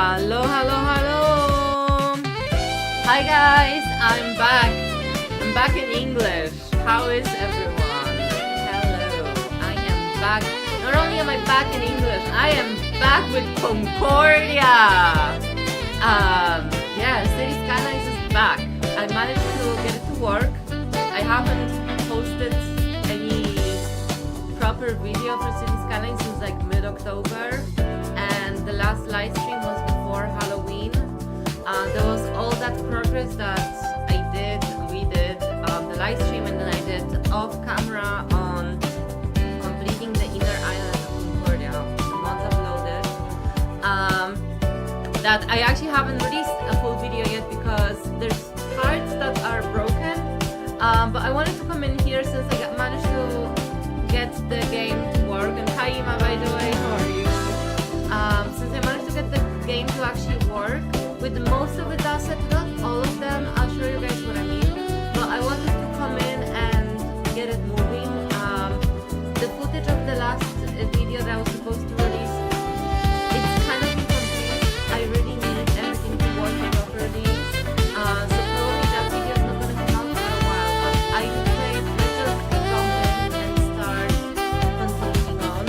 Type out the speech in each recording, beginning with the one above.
Hello, hello, hello! Hi guys, I'm back. I'm back in English. How is everyone? Hello, I am back. Not only am I back in English, I am back with Concordia. Yeah, Cities Skylines is back. I managed to get it to work. I haven't posted any proper video for Cities Skylines since like mid-October. The last live stream was before Halloween. There was all that progress that we did, the live stream, and then I did off camera on completing the inner island of Concordia, the ones uploaded. That I actually haven't released a full video yet because there's parts that are broken. But I wanted to come in here since I managed to get the game to work. And hi Ima, by the way, how are you? Since I managed to get the game to actually work, with most of it set, not all of them, I'll show you guys what I mean, but I wanted to come in and get it moving. The footage of the last video that I was supposed to release, it's kind of incomplete. I really needed everything to work properly, so probably that video is not going to come out for a while, but I would say let's just jump in and start continuing on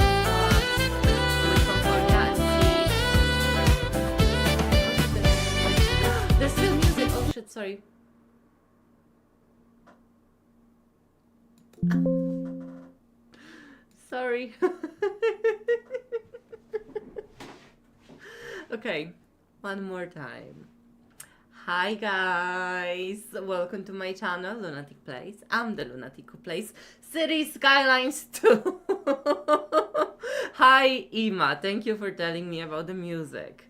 with Concordia and see. There's still music. Oh shit, sorry. Sorry. Okay, one more time. Hi guys, welcome to my channel, Lunatic Plays. I'm the Lunatic who plays Cities Skylines 2. Hi Ima, thank you for telling me about the music.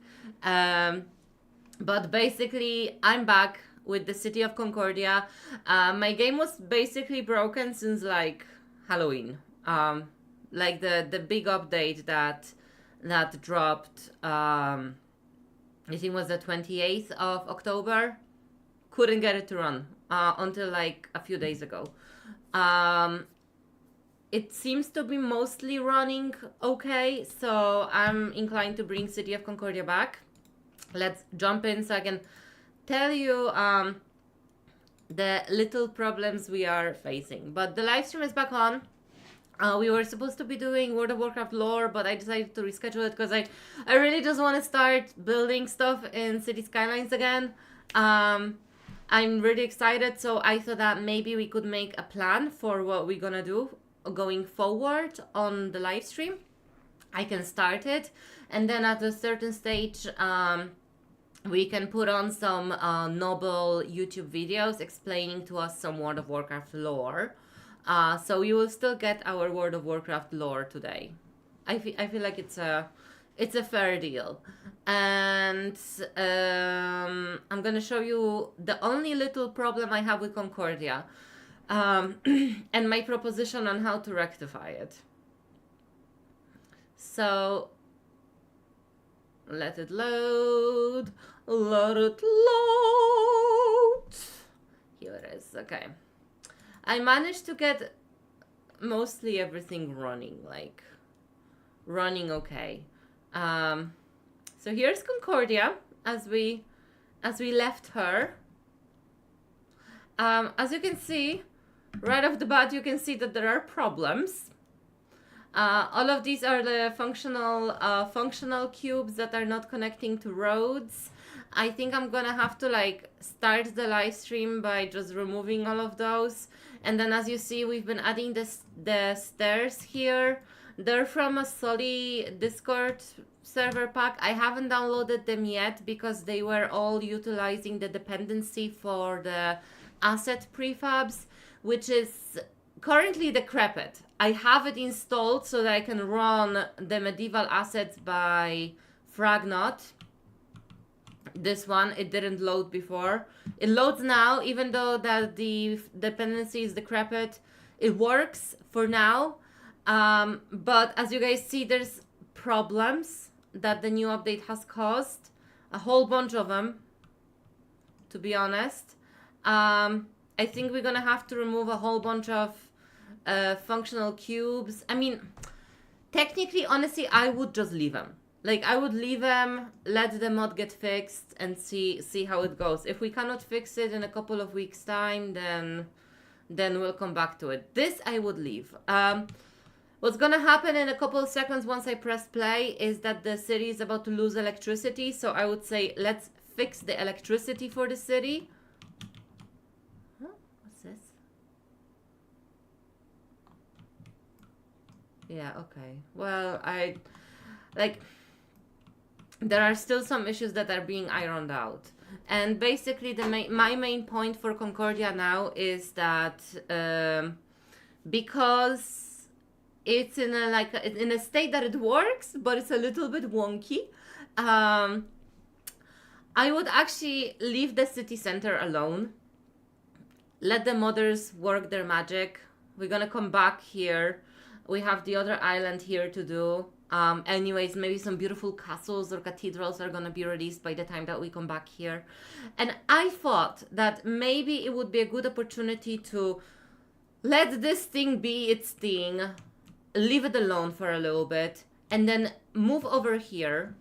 But basically, I'm back with the city of Concordia. My game was basically broken since like Halloween. Like the big update that dropped, I think it was the 28th of October. Couldn't get it to run until like a few days ago. It seems to be mostly running okay, so I'm inclined to bring City of Concordia back. Let's jump in so I can tell you the little problems we are facing. But the live stream is back on. We were supposed to be doing World of Warcraft lore, but I decided to reschedule it because I really just want to start building stuff in City Skylines again. I'm really excited, so I thought that maybe we could make a plan for what we're gonna do going forward on the live stream. I can start it, and then at a certain stage we can put on some noble YouTube videos explaining to us some World of Warcraft lore. So you will still get our World of Warcraft lore today. I feel like it's a fair deal. And I'm gonna show you the only little problem I have with Concordia, and my proposition on how to rectify it. So let it load. Let it load. Here it is. Okay. I managed to get mostly everything running okay. So here's Concordia as we left her. As you can see, right off the bat, you can see that there are problems. All of these are the functional cubes that are not connecting to roads. I think I'm gonna have to like start the live stream by just removing all of those. And then as you see, we've been adding the stairs here. They're from a Solly Discord server pack. I haven't downloaded them yet because they were all utilizing the dependency for the asset prefabs, which is currently decrepit. I have it installed so that I can run the medieval assets by Fragnot. This one, it didn't load before. It loads now, even though that the dependency is decrepit. It works for now, but as you guys see, there's problems that the new update has caused. A whole bunch of them, to be honest. I think we're gonna have to remove a whole bunch of functional cubes. I mean, technically, honestly, I would just leave them. Like, I would leave them, let the mod get fixed, and see how it goes. If we cannot fix it in a couple of weeks' time, then we'll come back to it. This I would leave. What's gonna happen in a couple of seconds once I press play is that the city is about to lose electricity. So I would say let's fix the electricity for the city. Huh? What's this? Yeah, okay. Well, there are still some issues that are being ironed out. And basically, my main point for Concordia now is that because it's in a state that it works, but it's a little bit wonky. I would actually leave the city center alone. Let the modders work their magic. We're gonna come back here. We have the other island here to do. Anyways, maybe some beautiful castles or cathedrals are gonna be released by the time that we come back here. And I thought that maybe it would be a good opportunity to let this thing be its thing, leave it alone for a little bit, and then move over here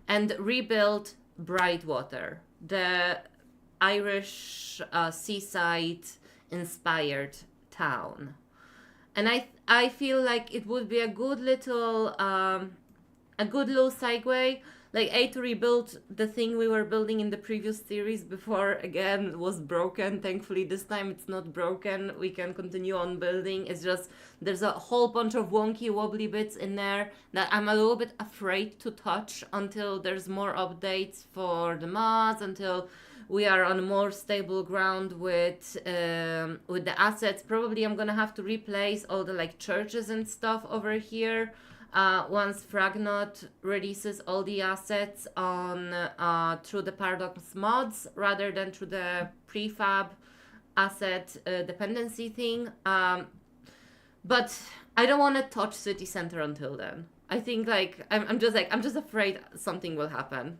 and rebuild Brightwater, the Irish seaside inspired town. And I feel like it would be a good little segue, like to rebuild the thing we were building in the previous series before again was broken. Thankfully this time it's not broken. We can continue on building. It's just there's a whole bunch of wonky wobbly bits in there that I'm a little bit afraid to touch until there's more updates for the mods, until we are on more stable ground with the assets. Probably I'm gonna have to replace all the like churches and stuff over here once Fragnot releases all the assets on through the Paradox mods rather than through the prefab asset dependency thing. But I don't want to touch city center until then. I think like I'm just afraid something will happen.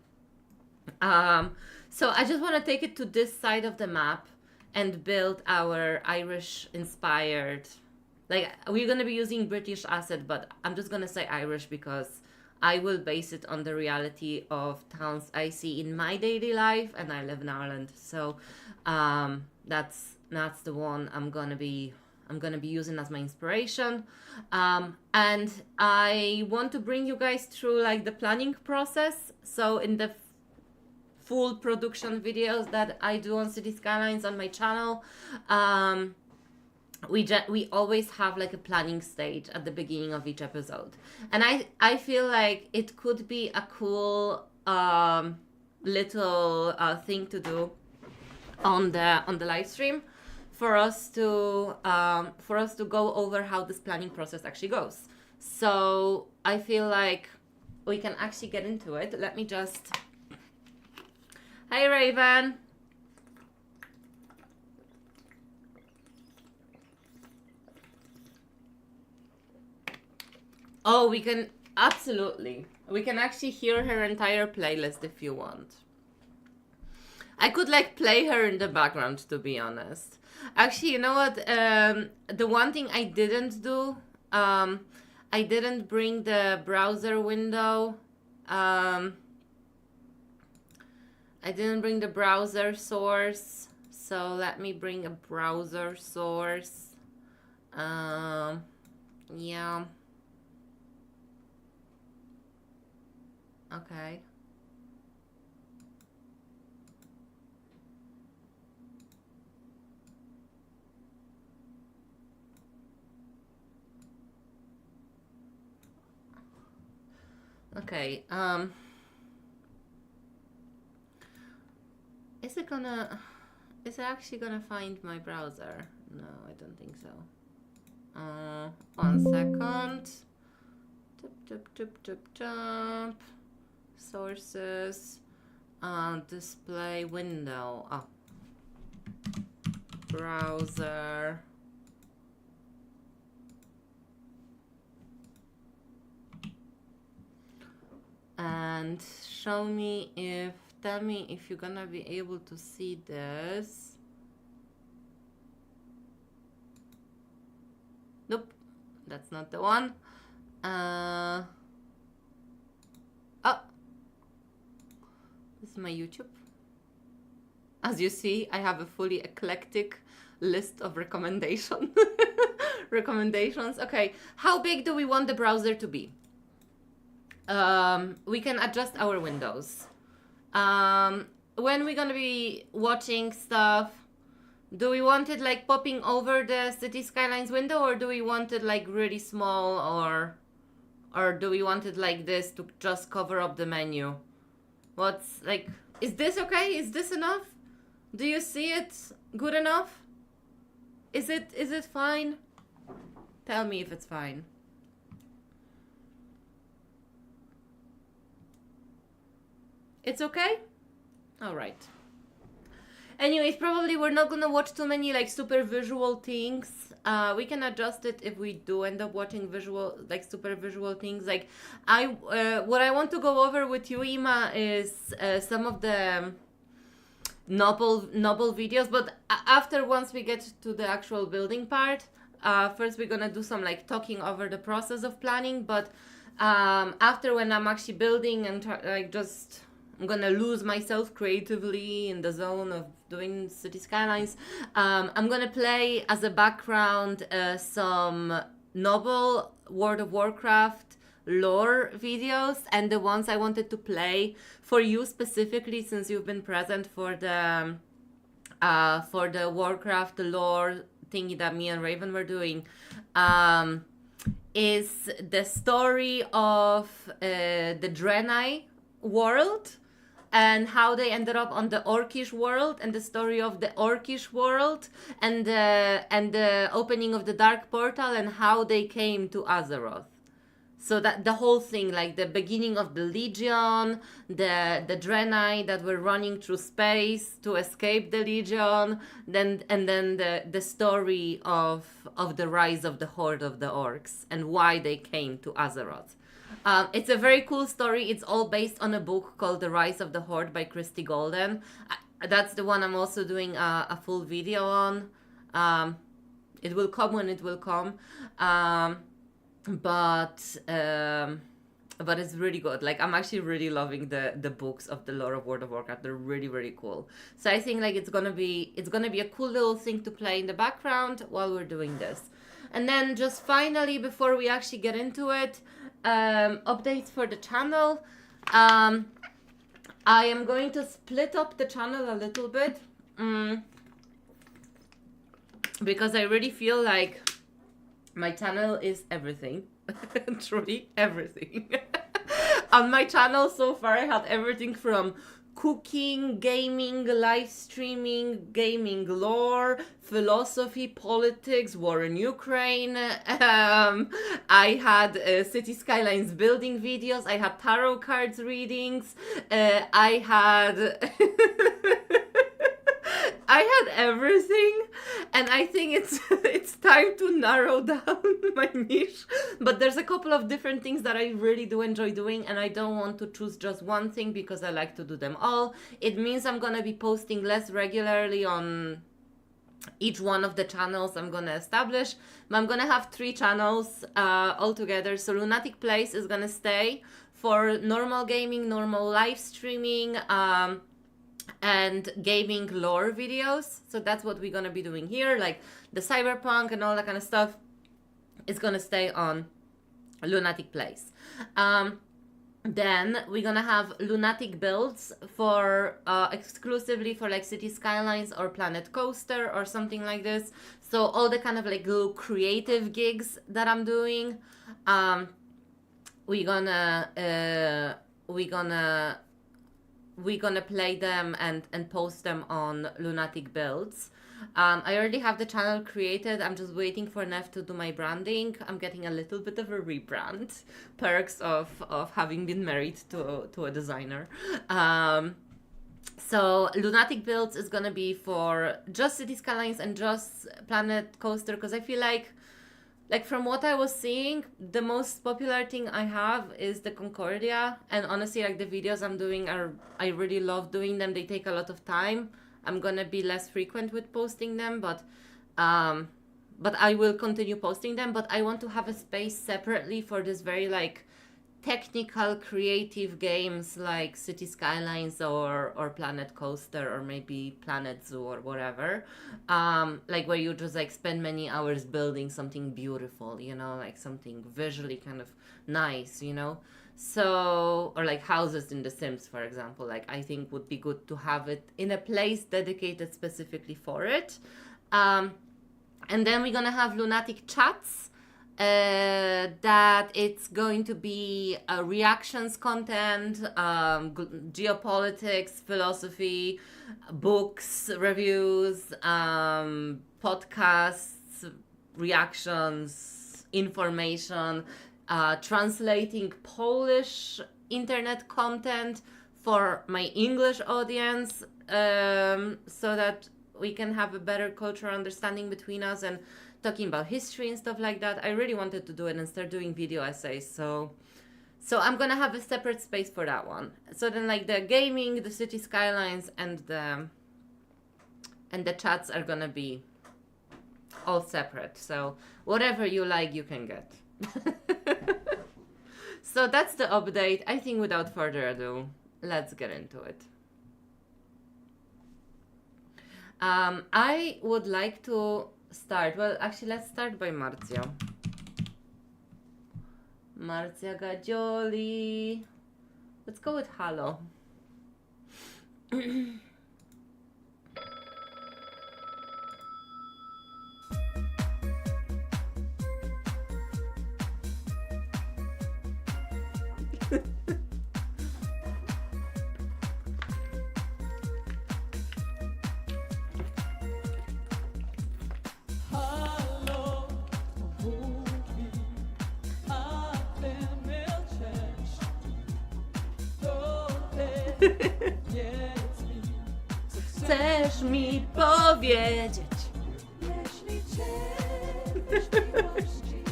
So I just want to take it to this side of the map and build our Irish inspired, like we're going to be using British asset, but I'm just going to say Irish because I will base it on the reality of towns I see in my daily life, and I live in Ireland. So that's the one I'm going to be using as my inspiration. And I want to bring you guys through like the planning process. So in the full production videos that I do on Cities Skylines on my channel, we always have like a planning stage at the beginning of each episode, and I feel like it could be a cool little thing to do on the live stream for us to go over how this planning process actually goes. So I feel like we can actually get into it. Let me just. Hi, Raven. Oh, we can absolutely. We can actually hear her entire playlist if you want. I could like play her in the background, to be honest. Actually, you know what? The one thing I didn't do, I didn't bring the browser window. I didn't bring the browser source, so let me bring a browser source. Yeah. Okay. Okay, is it actually gonna find my browser? No, I don't think so. 1 second. Tap. Sources, display window. Oh, browser. And tell me if you're gonna be able to see this. Nope, that's not the one. Oh, This is my YouTube. As you see, I have a fully eclectic list of recommendations. Okay, how big do we want the browser to be? We can adjust our windows. When we're gonna be watching stuff, do we want it like popping over the Cities Skylines window, or do we want it like really small, or do we want it like this to just cover up the menu? What's like, is this okay? Is this enough? Do you see it good enough? Is it fine? Tell me if it's fine. It's okay? All right. Anyways, probably we're not gonna watch too many like super visual things. We can adjust it if we do end up watching super visual things. Like what I want to go over with you, Ima, is some of the novel videos. But once we get to the actual building part, first we're gonna do some like talking over the process of planning. But after, when I'm actually building and I'm gonna lose myself creatively in the zone of doing City Skylines. I'm gonna play as a background some novel World of Warcraft lore videos, and the ones I wanted to play for you specifically, since you've been present for the Warcraft lore thingy that me and Raven were doing, is the story of the Draenei world, and how they ended up on the Orcish world, and the story of the Orcish world, and the opening of the Dark Portal, and how they came to Azeroth. So that the whole thing, like the beginning of the Legion, the Draenei that were running through space to escape the Legion, then the story of the rise of the Horde of the Orcs and why they came to Azeroth. It's a very cool story. It's all based on a book called The Rise of the Horde by Christy Golden. That's the one I'm also doing a full video on. It will come when it will come. But it's really good. Like, I'm actually really loving the books of the lore of World of Warcraft. They're really, really cool. So I think like it's gonna be a cool little thing to play in the background while we're doing this. And then just finally, before we actually get into it, updates for the channel. I am going to split up the channel a little bit, because I really feel like my channel is everything. Truly everything. On my channel so far, I had everything from cooking, gaming, live streaming, gaming lore, philosophy, politics, war in Ukraine. I had City Skylines building videos. I had tarot cards readings. I had I had everything, and I think it's time to narrow down my niche. But there's a couple of different things that I really do enjoy doing, and I don't want to choose just one thing because I like to do them all. It means I'm gonna be posting less regularly on each one of the channels I'm gonna establish. But I'm gonna have 3 channels altogether. So Lunatic Place is gonna stay for normal gaming, normal live streaming, and gaming lore videos. So that's what we're gonna be doing here, like the cyberpunk and all that kind of stuff is gonna stay on Lunatic Place. Then we're gonna have Lunatic builds for exclusively for like City Skylines or Planet Coaster or something like this. So all the kind of like little creative gigs that I'm doing, we're gonna play them and post them on Lunatic builds. I already have the channel created. I'm just waiting for Nev to do my branding. I'm getting a little bit of a rebrand. Perks of having been married to a designer. So Lunatic builds is gonna be for just City Skylines and just Planet Coaster, because I feel like from what I was seeing, the most popular thing I have is the Concordia. And honestly, like the videos I'm doing I really love doing them. They take a lot of time. I'm gonna be less frequent with posting them, but I will continue posting them. But I want to have a space separately for this very like technical, creative games like Cities Skylines or Planet Coaster or maybe Planet Zoo or whatever, like where you just like spend many hours building something beautiful, you know, like something visually kind of nice, you know. So, or like houses in The Sims, for example, like I think would be good to have it in a place dedicated specifically for it. And then we're gonna have Lunatic chats. That it's going to be reactions content, geopolitics, philosophy, books, reviews, podcasts, reactions, information, translating Polish internet content for my English audience, so that we can have a better cultural understanding between us and talking about history and stuff like that. I really wanted to do it and start doing video essays, so I'm gonna have a separate space for that one. So then like the gaming, the City Skylines and the chats are gonna be all separate. So whatever you like you can get. So that's the update. I think without further ado, let's get into it. I would like to start, well, actually, let's start by Marzia. Marzia Gagioli. Let's go with Halo. Chcesz mi powiedzieć, jeśli cię miłości,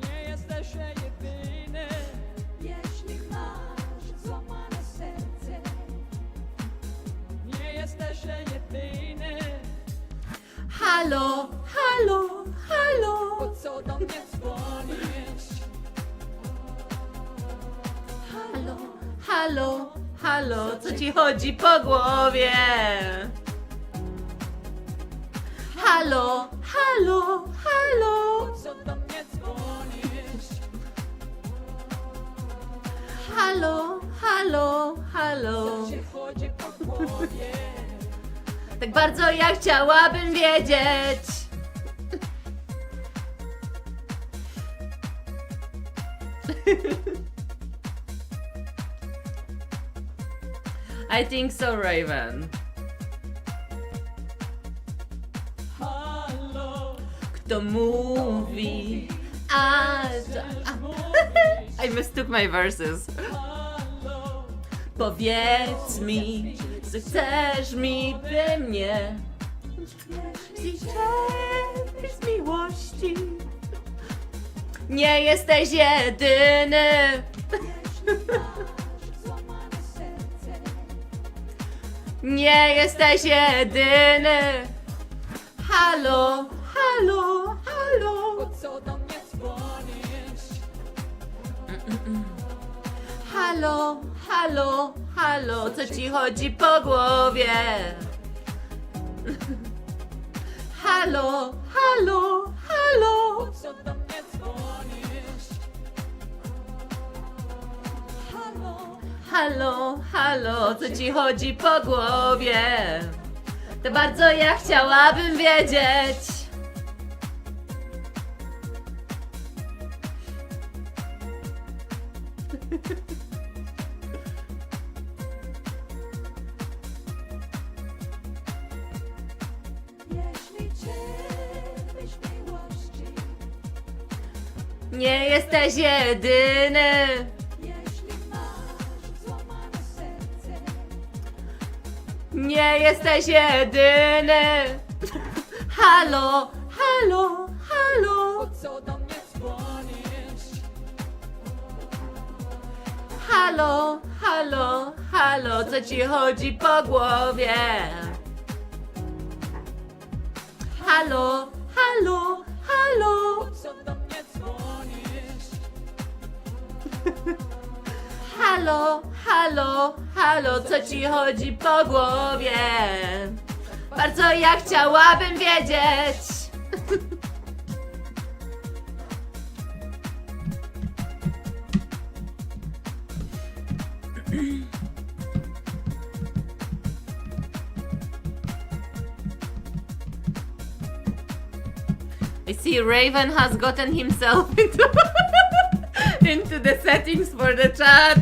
nie jesteś jedyny, jeśli masz złamane serce, nie jesteś jedyny. Halo, halo, halo, po co do mnie dzwonisz? Halo, halo, halo, co ci chodzi po głowie? Halo, halo, halo, po co do mnie dzwonisz? Halo, halo, halo, co ci chodzi po głowie? Tak bardzo ja chciałabym wiedzieć. I think so, Raven. Kto mówi? I mistook my verses. Powiedz mi, że chcesz mi by mnie. Jeśli czerpiesz z miłości, nie jesteś jedyny. Nie jesteś jedyny. Halo, halo, halo, po co do mnie dzwonisz? Halo, halo, halo, co ci chodzi po głowie? Halo, halo, halo, po co do mnie dzwonisz? Halo, halo, halo, co ci chodzi po głowie? To bardzo ja chciałabym wiedzieć. Jeśli cierpisz miłości, nie jesteś jedyny. Nie jesteś jedyny. Halo, halo, halo, po co do mnie dzwonisz? Halo, halo, halo, co ci chodzi po głowie? Halo, halo, halo, po co do mnie dzwonisz? Halo, halo, halo, co ci chodzi po głowie? Bardzo ja chciałabym wiedzieć. I see Raven has gotten himself into the settings for the chat.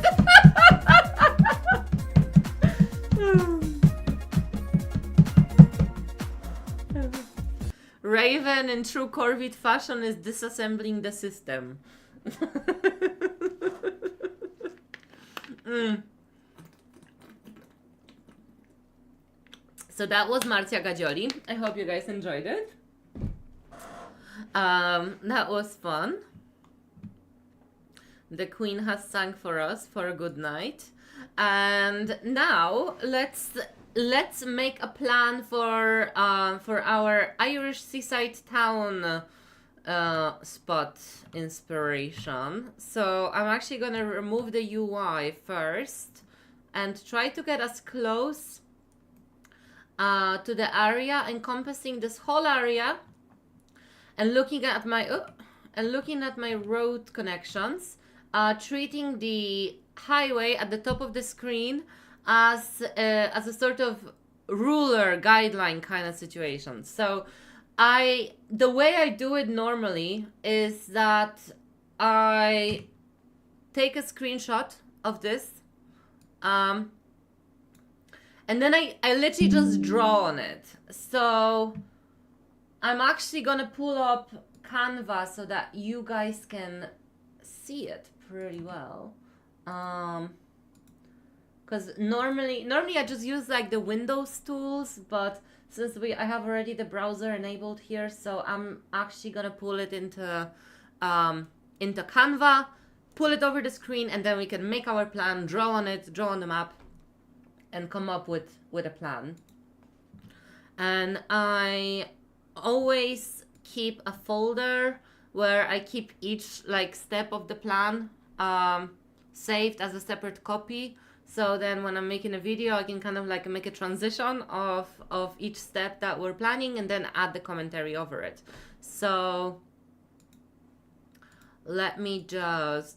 Raven in true Corvid fashion is disassembling the system. So that was Marcia Gagioli. I hope you guys enjoyed it. That was fun. The Queen has sung for us for a good night. And now let's make a plan for our Irish seaside town spot inspiration. So I'm actually gonna remove the UI first and try to get as close to the area encompassing this whole area, and looking at my road connections, treating the highway at the top of the screen as a sort of ruler guideline kind of situation. So the way I do it normally is that I take a screenshot of this, and then I literally just draw on it. So I'm actually gonna pull up Canva so that you guys can see it pretty well. Because normally I just use like the Windows tools, but since I have already the browser enabled here, so I'm actually gonna pull it into Canva, pull it over the screen, and then we can make our plan, draw on it, draw on the map, and come up with a plan. And I always keep a folder where I keep each like step of the plan saved as a separate copy. So then when I'm making a video, I can kind of like make a transition of each step that we're planning and then add the commentary over it. So let me just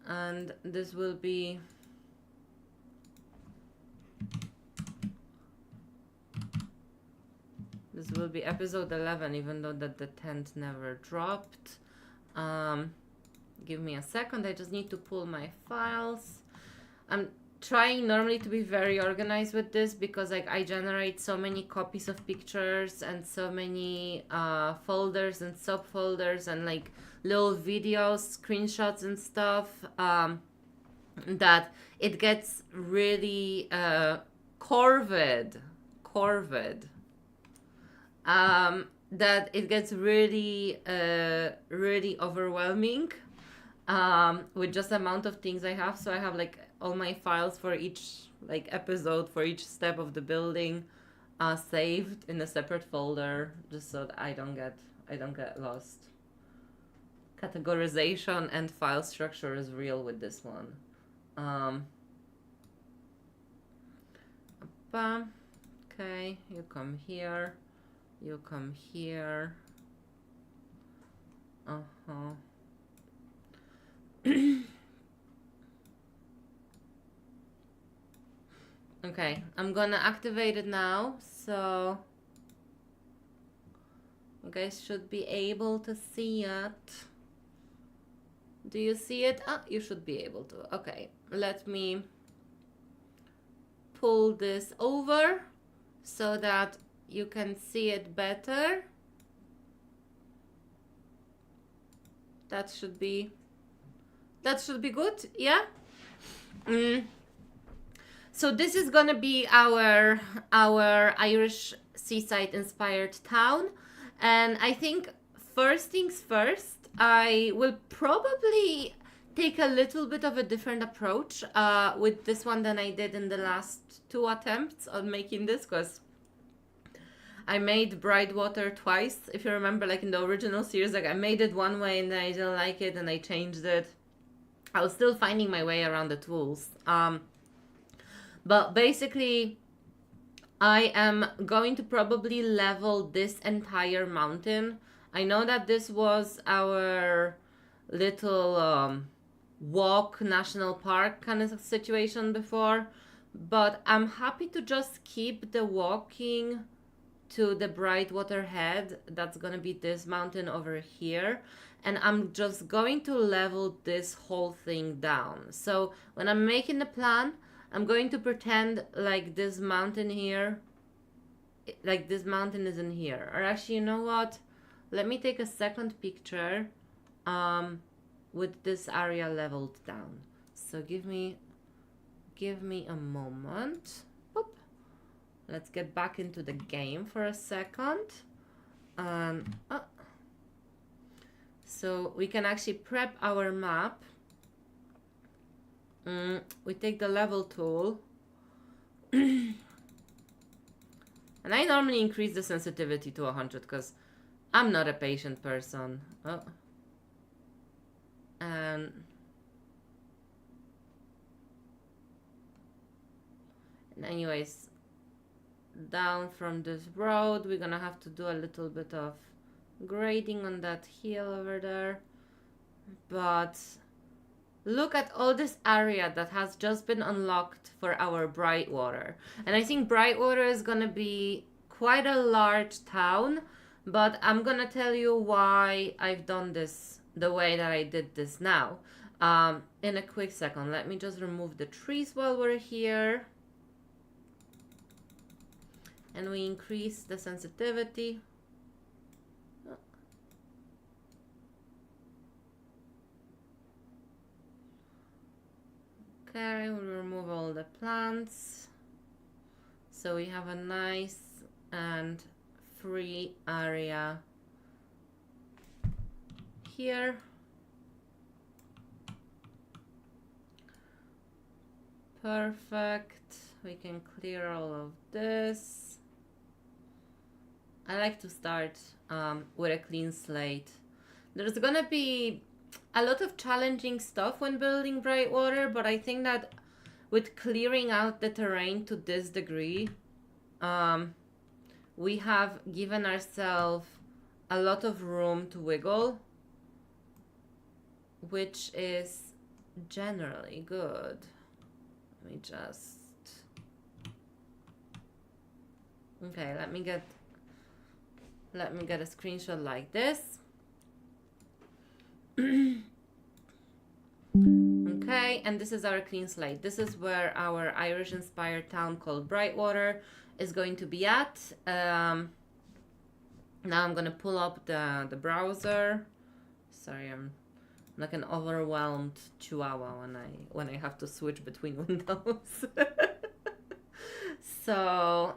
and this will be episode 11, even though that the 10th never dropped. Give me a second, I just need to pull my files. I'm trying normally to be very organized with this because like I generate so many copies of pictures and so many folders and subfolders and like little videos, screenshots and stuff, that it gets really corvid. That it gets really really overwhelming with just the amount of things I have. So I have like all my files for each like episode, for each step of the building saved in a separate folder, just so that I don't get lost. Categorization and file structure is real with this one. Okay, you come here. You come here. Okay, I'm gonna activate it now, so you guys should be able to see it. Do you see it? Ah, you should be able to. Okay, let me pull this over so that you can see it better. That should be good, yeah? So this is gonna be our Irish seaside inspired town, and I think first things first, I will probably take a little bit of a different approach with this one than I did in the last two attempts on making this, because I made bright water twice. If you remember, like in the original series, like I made it one way and then I didn't like it and I changed it. I was still finding my way around the tools. But basically, I am going to probably level this entire mountain. I know that this was our little walk national park kind of situation before, but I'm happy to just keep the walking to the Brightwater Head. That's gonna be this mountain over here, and I'm just going to level this whole thing down. So when I'm making the plan, I'm going to pretend like this mountain here, like this mountain is in here. Or actually, you know what, let me take a second picture with this area leveled down. So give me a moment. Oop. Let's get back into the game for a second. So we can actually prep our map. We take the level tool. And I normally increase the sensitivity to 100 because I'm not a patient person. And anyways, down from this road, we're gonna have to do a little bit of grading on that hill over there. But look at all this area that has just been unlocked for our Brightwater. And I think Brightwater is gonna be quite a large town, but I'm gonna tell you why I've done this the way that I did this now. In a quick second, let me just remove the trees while we're here. And we increase the sensitivity. Okay, we'll remove all the plants. So we have a nice and free area here. Perfect. We can clear all of this. I like to start with a clean slate. There's gonna be a lot of challenging stuff when building Brightwater, but I think that with clearing out the terrain to this degree, we have given ourselves a lot of room to wiggle, which is generally good. Let me just... Okay, let me get a screenshot like this. Okay, and this is our clean slate. This is where our Irish inspired town called Brightwater is going to be at. Now I'm gonna pull up the browser. Sorry, I'm like an overwhelmed chihuahua when I have to switch between windows. So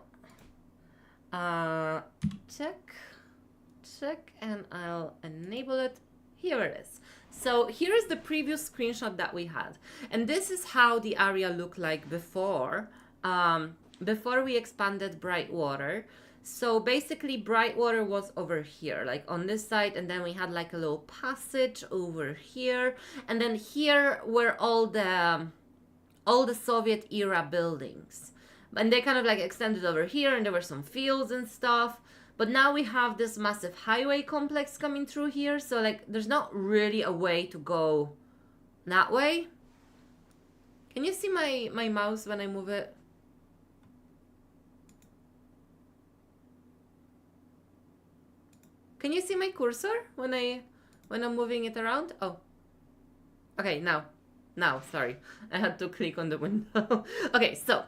check, and I'll enable it. Here it is. So here is the previous screenshot that we had, and this is how the area looked like before we expanded Brightwater. So basically Brightwater was over here, like on this side, and then we had like a little passage over here, and then here were all the Soviet era buildings, and they kind of like extended over here, and there were some fields and stuff. But now we have this massive highway complex coming through here, so like there's not really a way to go that way. Can you see my mouse when I move it? Can you see my cursor when I'm moving it around? Oh. Okay, now, sorry. I had to click on the window. Okay, so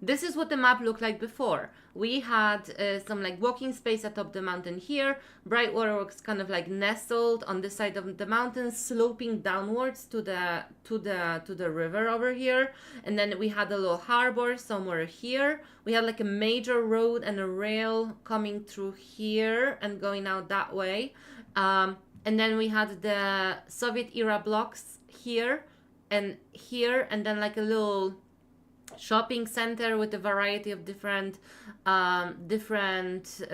this is what the map looked like before. We had some like walking space atop the mountain here. Brightwater was kind of like nestled on this side of the mountain, sloping downwards to the river over here. And then we had a little harbor somewhere here. We had like a major road and a rail coming through here and going out that way. And then we had the Soviet era blocks here, and then like a little shopping center with a variety of different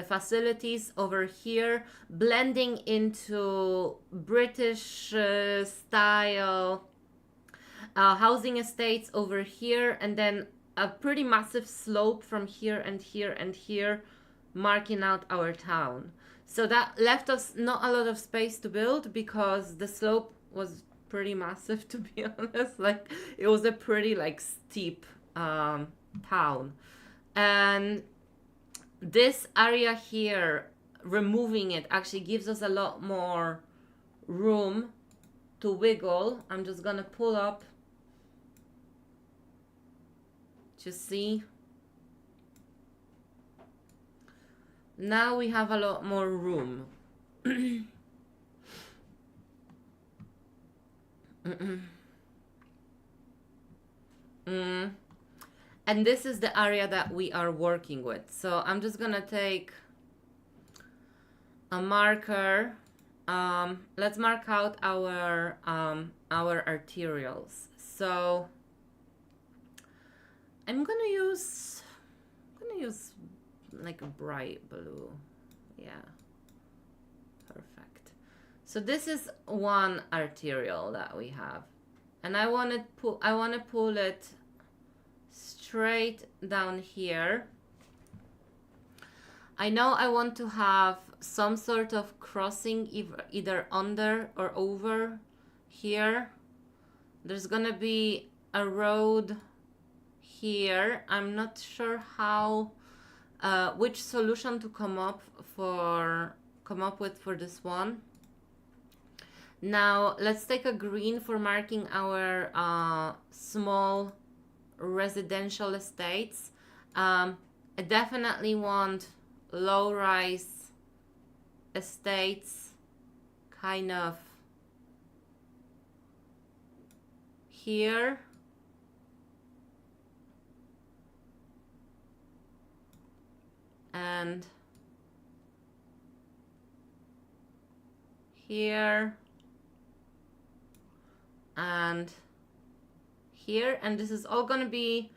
facilities over here, blending into British style housing estates over here, and then a pretty massive slope from here and here and here, marking out our town. So that left us not a lot of space to build because the slope was pretty massive, to be honest. Like, it was a pretty like steep town. And this area here, removing it actually gives us a lot more room to wiggle. I'm just gonna pull up to see. Now we have a lot more room. And this is the area that we are working with. So I'm just gonna take a marker. Let's mark out our arterials. So I'm gonna use like a bright blue. Yeah, perfect. So this is one arterial that we have, and I want to pull it straight down here. I know I want to have some sort of crossing either under or over here. There's gonna be a road here. I'm not sure how which solution to come up with for this one. Now let's take a green for marking our small residential estates. I definitely want low-rise estates kind of here. And here and here, and this is all gonna be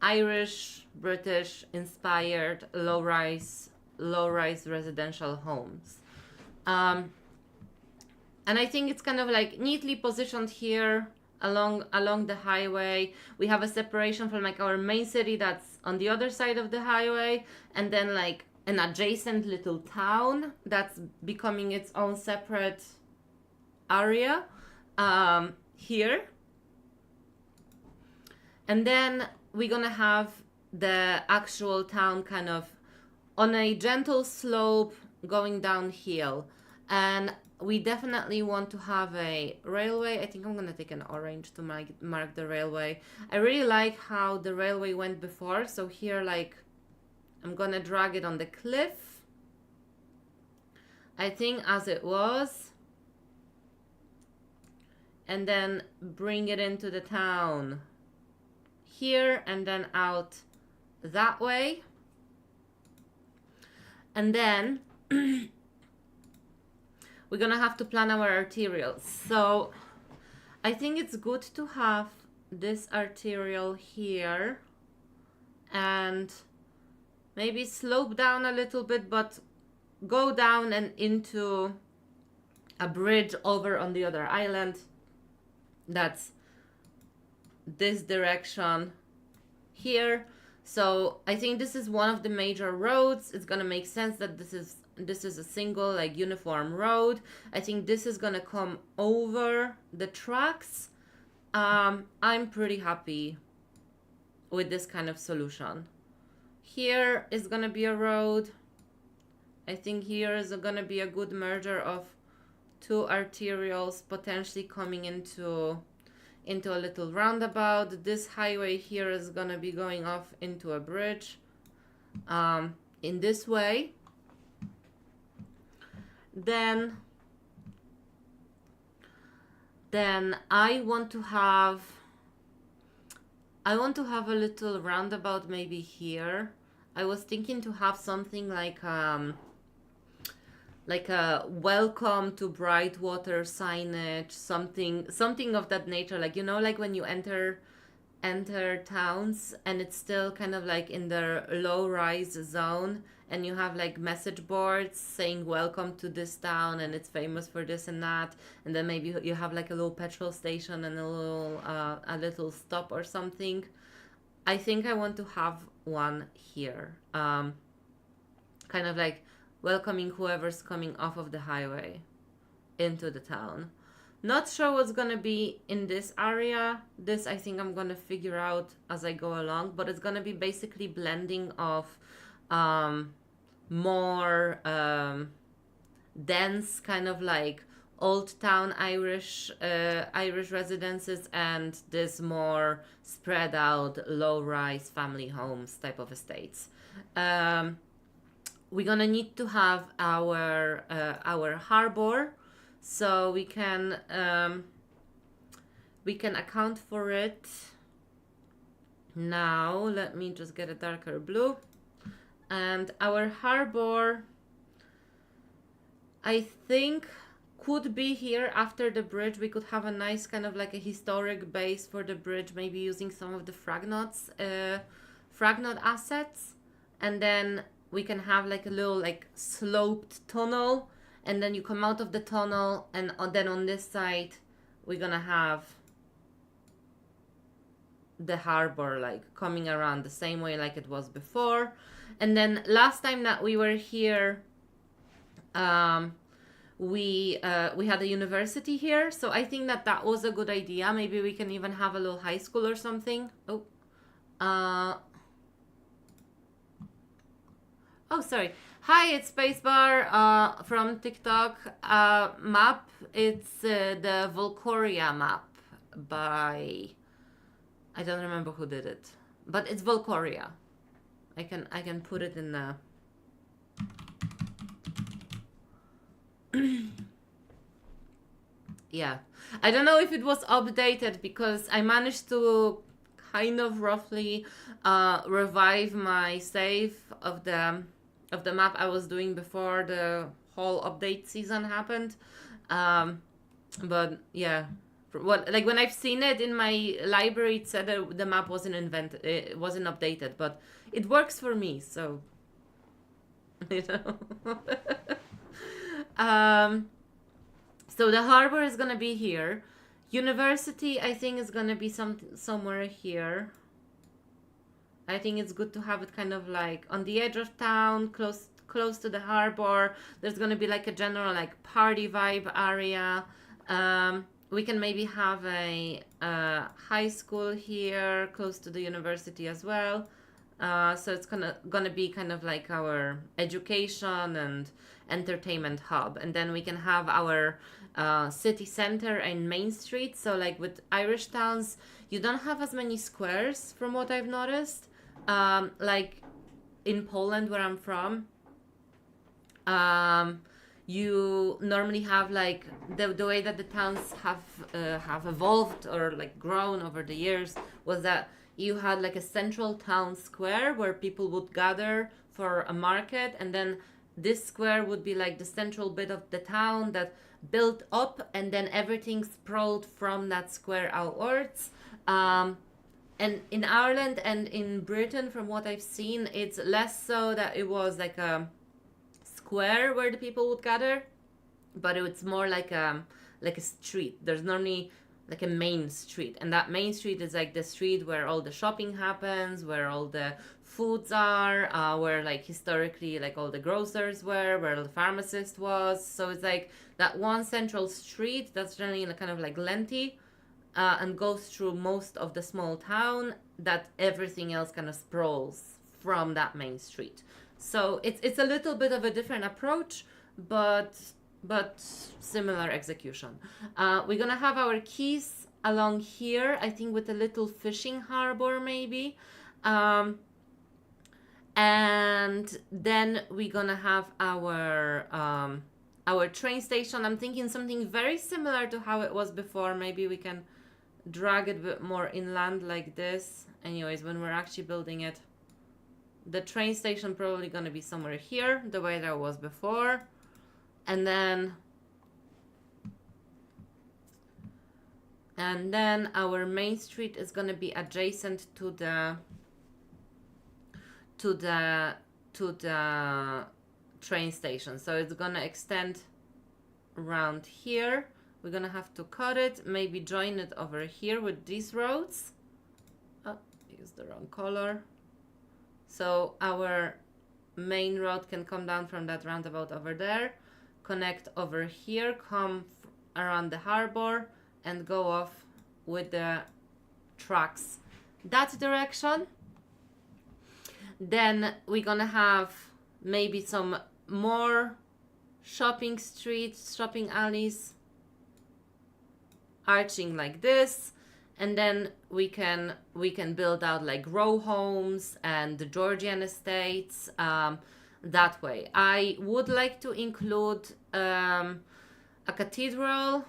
Irish, British inspired low-rise residential homes. And I think it's kind of like neatly positioned here along the highway. We have a separation from like our main city that's on the other side of the highway, and then like an adjacent little town that's becoming its own separate area here. And then we're gonna have the actual town kind of on a gentle slope going downhill. And we definitely want to have a railway. I think I'm gonna take an orange to mark the railway. I really like how the railway went before. So here, like, I'm gonna drag it on the cliff, I think, as it was, and then bring it into the town here and then out that way. And then we're gonna have to plan our arterials. So I think it's good to have this arterial here and maybe slope down a little bit, but go down and into a bridge over on the other island. That's this direction here. So I think this is one of the major roads. It's gonna make sense that this is a single like uniform road. I think this is gonna come over the tracks. I'm pretty happy with this kind of solution. Here is gonna be a road. I think here is gonna be a good merger of two arterials potentially coming into a little roundabout. This highway here is gonna be going off into a bridge in this way. Then I want to have a little roundabout maybe here. I was thinking to have something like a welcome to Brightwater signage, something of that nature, like, you know, like when you enter enter towns and it's still kind of like in the low rise zone, and you have like message boards saying welcome to this town and it's famous for this and that, and then maybe you have like a little petrol station and a little stop or something. I think I want to have one here, kind of like welcoming whoever's coming off of the highway into the town. Not sure what's gonna be in this area. This I think I'm gonna figure out as I go along, but it's gonna be basically blending of more dense kind of like old town Irish residences and this more spread out low rise family homes type of estates. We're gonna need to have our harbor, so we can account for it. Now let me just get a darker blue, and our harbor I think could be here after the bridge. We could have a nice kind of like a historic base for the bridge, maybe using some of the Fragnot assets, and then we can have like a little like sloped tunnel, and then you come out of the tunnel, and then on this side we're gonna have the harbor like coming around the same way like it was before. And then last time that we were here, we had a university here, so I think that was a good idea. Maybe we can even have a little high school or something. Oh, sorry. Hi, it's Spacebar from TikTok. Map. It's the Volcoria map by, I don't remember who did it, but it's Volcoria. I can put it in the yeah. I don't know if it was updated because I managed to kind of roughly revive my save of the map I was doing before the whole update season happened. But yeah, like when I've seen it in my library, it said that the map wasn't it wasn't updated, but it works for me, so you know. So the harbor is gonna be here. University, I think, is gonna be somewhere here. I think it's good to have it kind of like on the edge of town, close to the harbor. There's gonna be like a general like party vibe area. We can maybe have a high school here, close to the university as well. So it's gonna be kind of like our education and entertainment hub, and then we can have our city center and main street. So like with Irish towns, you don't have as many squares from what I've noticed. Like in Poland, where I'm from, you normally have like the way that the towns have evolved or like grown over the years was that you had like a central town square where people would gather for a market, and then this square would be like the central bit of the town that built up, and then everything sprawled from that square outwards. And in Ireland and in Britain, from what I've seen, it's less so that it was like a square where the people would gather, but it's more like a street. There's normally like a main street, and that main street is like the street where all the shopping happens, where all the foods are, where like historically like all the grocers were, where the pharmacist was. So it's like that one central street that's generally kind of like lengthy, and goes through most of the small town, that everything else kind of sprawls from that main street. So it's a little bit of a different approach, but similar execution. We're gonna have our quays along here, I think, with a little fishing harbor maybe. And then we're gonna have our train station. I'm thinking something very similar to how it was before. Maybe we can drag it a bit more inland like this. Anyways, when we're actually building it, the train station probably gonna be somewhere here, the way that it was before. And then And then our main street is gonna be adjacent to the to the to the train station. So it's gonna extend around here. We're gonna have to cut it, maybe join it over here with these roads. Oh, use the wrong color. So our main road can come down from that roundabout over there, connect over here, come around the harbor, and go off with the tracks that direction. Then we're gonna have maybe some more shopping streets, shopping alleys arching like this, and then we can build out like row homes and the Georgian estates that way. I would like to include a cathedral,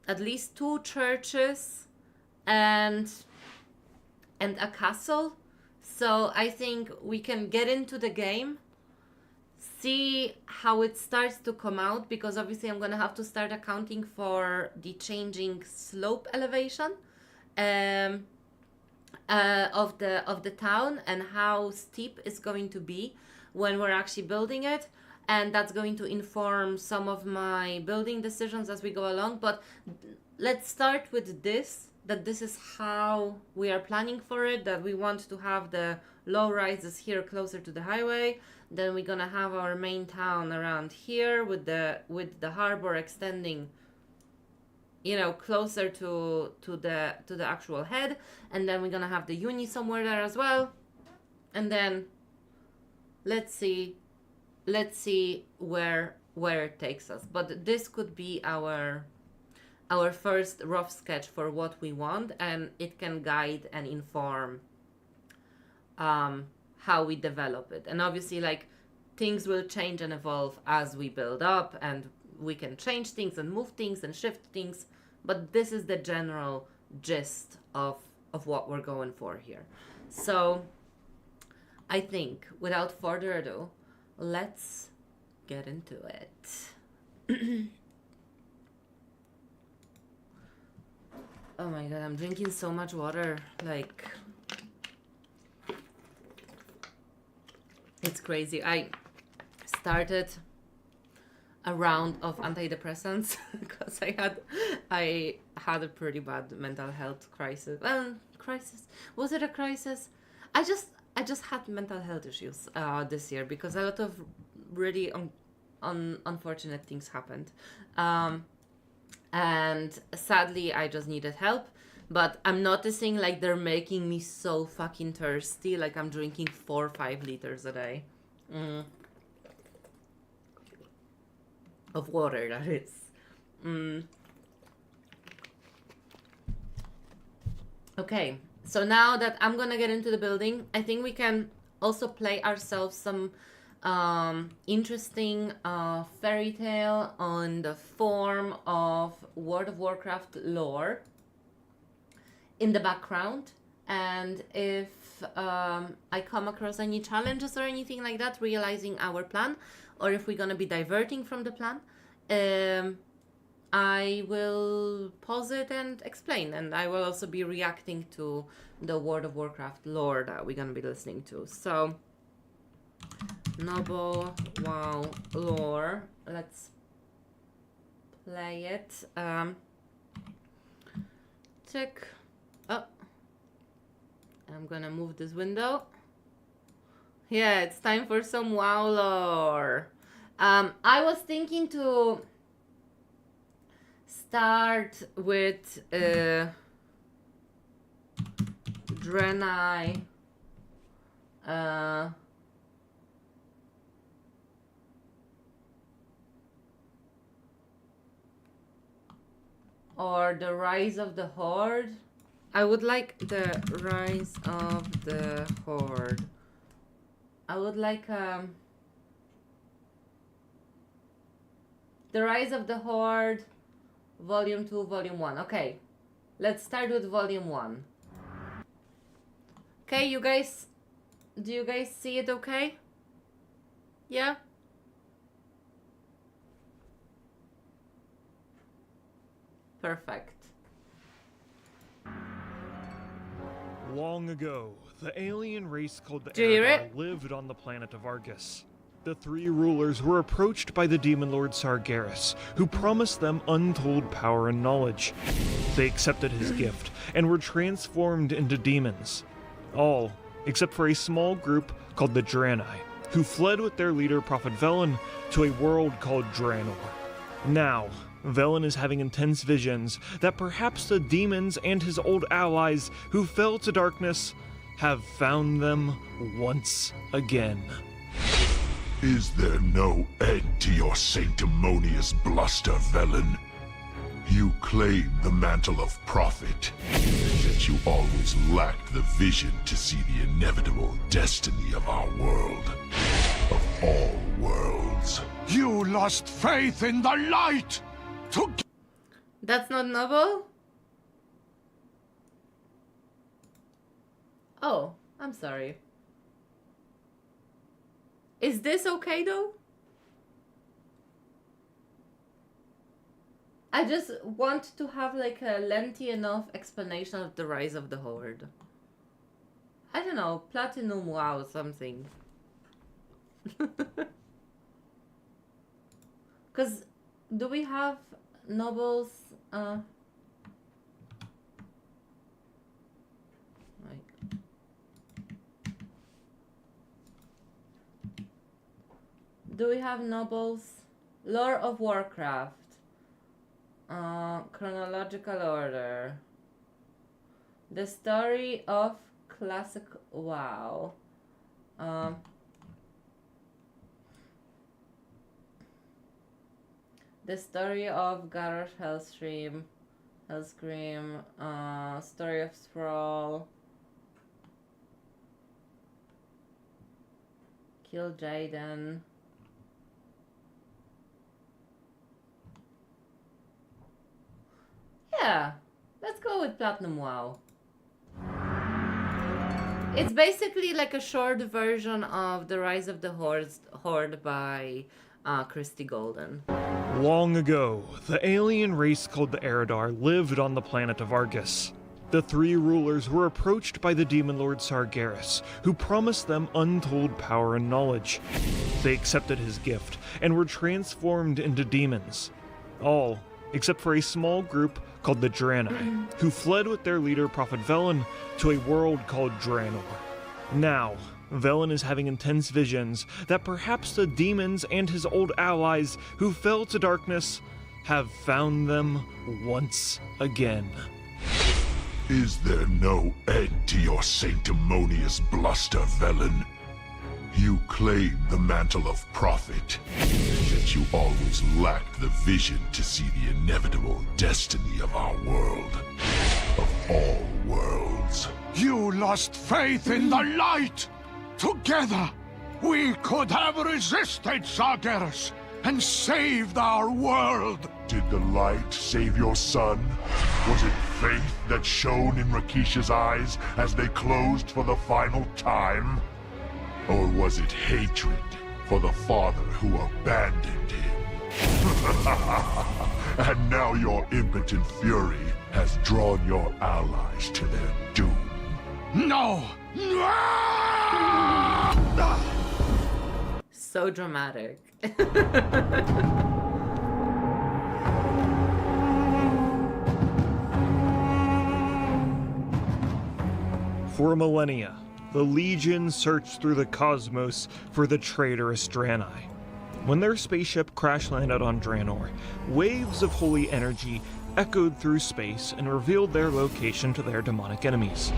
at least 2 churches, and a castle. So I think we can get into the game, see how it starts to come out, because obviously I'm gonna have to start accounting for the changing slope elevation of the town, and how steep it's going to be when we're actually building it, and that's going to inform some of my building decisions as we go along. But let's start with this, that this is how we are planning for it, that we want to have the low rises here closer to the highway. Then we're gonna have our main town around here with the harbor extending, you know, closer to the actual head, and then we're gonna have the uni somewhere there as well. And then let's see where it takes us. But this could be our first rough sketch for what we want, and it can guide and inform how we develop it. And obviously, like, things will change and evolve as we build up, and we can change things and move things and shift things, but this is the general gist of what we're going for here. So I think without further ado, let's get into it. Oh my god, I'm drinking so much water, like, it's crazy. I started a round of antidepressants because I had a pretty bad mental health crisis. Well, crisis. Was it a crisis? I just had mental health issues this year, because a lot of really unfortunate things happened. And sadly, I just needed help. But I'm noticing, like, they're making me so fucking thirsty. Like, I'm drinking 4 or 5 liters a day. Of water, that is. Okay, so now that I'm gonna get into the building, I think we can also play ourselves some interesting fairy tale on the form of World of Warcraft lore in the background. And if I come across any challenges or anything like that, realizing our plan, or if we're gonna be diverting from the plan, I will pause it and explain, and I will also be reacting to the World of Warcraft lore that we're gonna be listening to. So, Noble WoW lore, let's play it. Check. Oh, I'm gonna move this window. Yeah, it's time for some WoW lore. I was thinking to start with Draenei, or the Rise of the Horde. I would like the Rise of the Horde. I would like the Rise of the Horde, Volume 2, Volume 1. Okay, let's start with Volume 1. Okay, you guys, do you guys see it okay? Yeah? Perfect. Long ago, the alien race called the Do you hear Eridar it? lived on the planet of Argus. The three rulers were approached by the demon lord Sargeras, who promised them untold power and knowledge. They accepted his gift and were transformed into demons. All except for a small group called the Draenei, who fled with their leader Prophet Velen to a world called Draenor. Now, Velen is having intense visions that perhaps the demons and his old allies who fell to darkness have found them once again. Is there no end to your sanctimonious bluster, Velen? You claim the mantle of prophet, yet you always lacked the vision to see the inevitable destiny of our world. Of all worlds. You lost faith in the light! That's not noble? Oh, I'm sorry. Is this okay though? I just want to have like a lengthy enough explanation of the rise of the Horde. I don't know, platinum wow something. Because do we have nobles? Do we have nobles? Lore of Warcraft. Chronological order. The story of classic WoW. The story of Garrosh Hellscream. Story of Thrall. Kill Jaden. Yeah, let's go with Platinum WoW. It's basically like a short version of The Rise of the Horde by Christy Golden. Long ago, the alien race called the Eridar lived on the planet of Argus. The three rulers were approached by the demon lord Sargeras, who promised them untold power and knowledge. They accepted his gift and were transformed into demons. All except for a small group called the Draenei, who fled with their leader Prophet Velen to a world called Draenor. Now, Velen is having intense visions that perhaps the demons and his old allies who fell to darkness have found them once again. Is there no end to your sanctimonious bluster, Velen? You claim the mantle of prophet, yet you always lacked the vision to see the inevitable destiny of our world. Of all worlds. You lost faith in the light! Together, we could have resisted Sargeras and saved our world! Did the light save your son? Was it faith that shone in Rakisha's eyes as they closed for the final time? Or was it hatred for the father who abandoned him? And now your impotent fury has drawn your allies to their doom. No! So dramatic. For millennia, the Legion searched through the cosmos for the traitorous Draenei. When their spaceship crash-landed on Draenor, waves of holy energy echoed through space and revealed their location to their demonic enemies.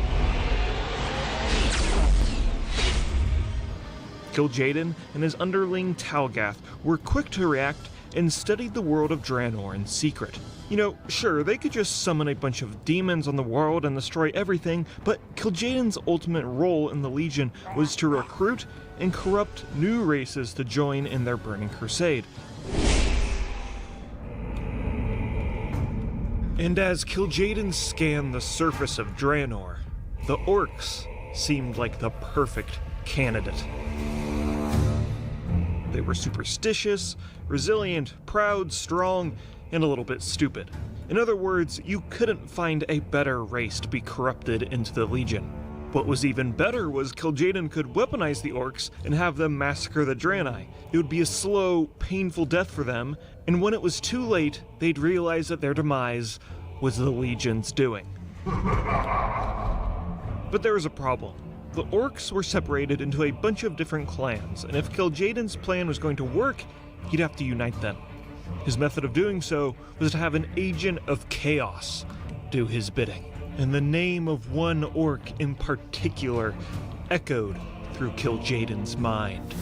Kil'jaeden and his underling Talgath were quick to react and studied the world of Draenor in secret. You know, sure, they could just summon a bunch of demons on the world and destroy everything, but Kil'jaeden's ultimate role in the Legion was to recruit and corrupt new races to join in their burning crusade. And as Kil'jaeden scanned the surface of Draenor, the orcs seemed like the perfect candidate. They were superstitious, resilient, proud, strong, and a little bit stupid. In other words, you couldn't find a better race to be corrupted into the Legion. What was even better was Kil'jaeden could weaponize the orcs and have them massacre the Draenei. It would be a slow, painful death for them, and when it was too late, they'd realize that their demise was the Legion's doing. But there was a problem. The orcs were separated into a bunch of different clans, and if Kil'jaeden's plan was going to work, he'd have to unite them. His method of doing so was to have an agent of chaos do his bidding. And the name of one orc in particular echoed through Kil'jaeden's mind.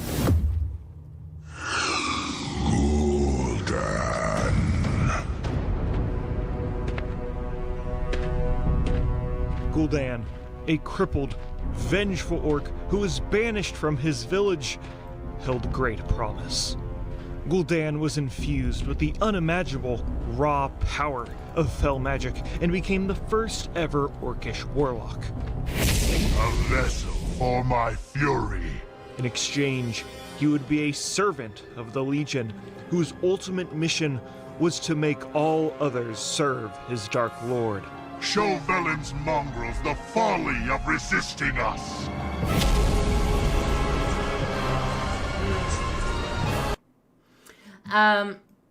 Gul'dan, a crippled, vengeful orc who was banished from his village, held great promise. Gul'dan was infused with the unimaginable, raw power of fell magic and became the first ever orcish warlock. A vessel for my fury. In exchange, he would be a servant of the Legion, whose ultimate mission was to make all others serve his Dark Lord. Show Velen's mongrels the folly of resisting us.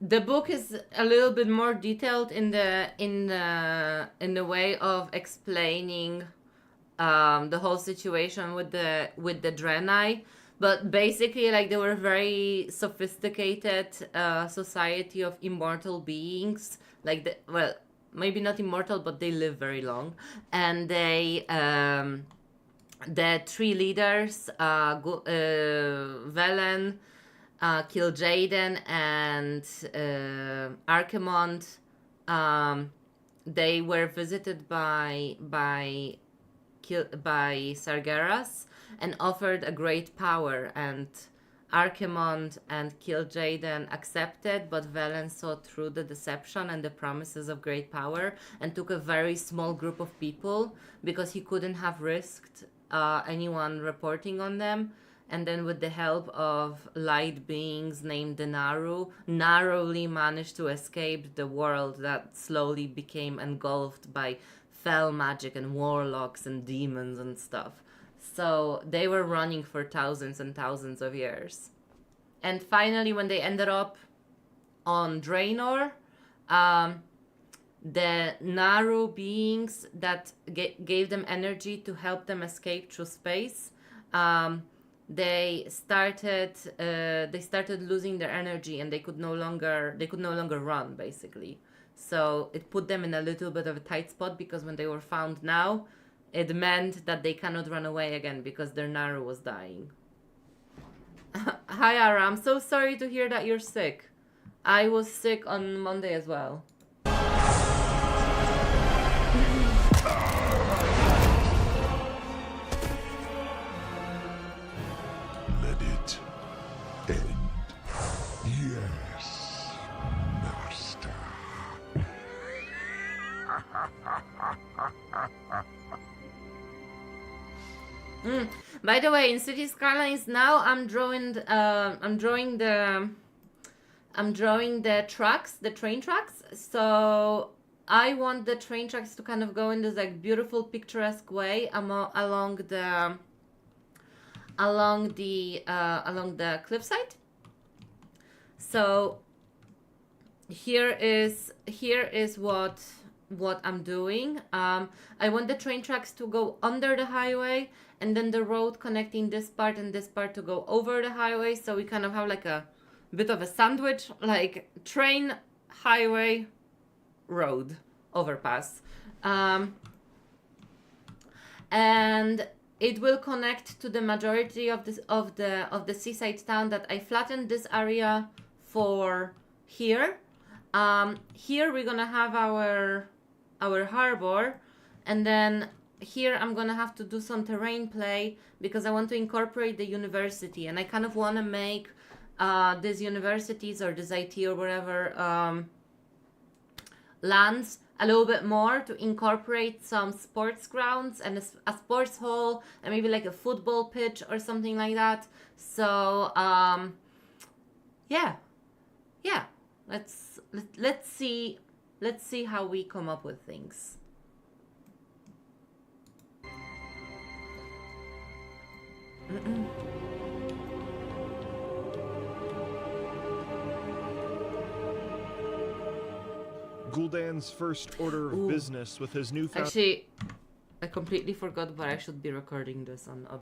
The book is a little bit more detailed in the way of explaining the whole situation with the Draenei, but basically, like, they were very sophisticated society of immortal beings, like well, maybe not immortal, but they live very long, and they the three leaders, Velen, Kil'jaeden, and Archimonde, they were visited by Sargeras and offered a great power, and Archimonde and Kil'jaeden accepted, but Velen saw through the deception and the promises of great power and took a very small group of people because he couldn't have risked anyone reporting on them. And then with the help of light beings named the Naru, narrowly managed to escape the world that slowly became engulfed by fell magic and warlocks and demons and stuff. So they were running for thousands and thousands of years. And finally, when they ended up on Draenor, the Naru beings that gave them energy to help them escape through space, they started losing their energy, and they could no longer run, basically. So it put them in a little bit of a tight spot, because when they were found now, it meant that they cannot run away again because their Naru was dying. Hi Ara, I'm so sorry to hear that you're sick. I was sick on Monday as well. Let it end. Yes, master. By the way, in Cities Skylines now, I'm drawing the tracks, the train tracks. So I want the train tracks to kind of go in this like beautiful picturesque way along the cliffside. So here is what I'm doing. I want the train tracks to go under the highway, and then the road connecting this part and this part to go over the highway. So we kind of have like a bit of a sandwich, like train, highway, road, overpass. And it will connect to the majority of the seaside town that I flattened this area for here. Here we're gonna have our harbor, and then here I'm gonna have to do some terrain play because I want to incorporate the university, and I kind of want to make these universities or this IT or whatever lands a little bit more, to incorporate some sports grounds and a sports hall and maybe like a football pitch or something like that. So yeah, let's see how we come up with things. Gul'dan's first order of Ooh. business with his newfound... Actually, I completely forgot, but I should be recording this on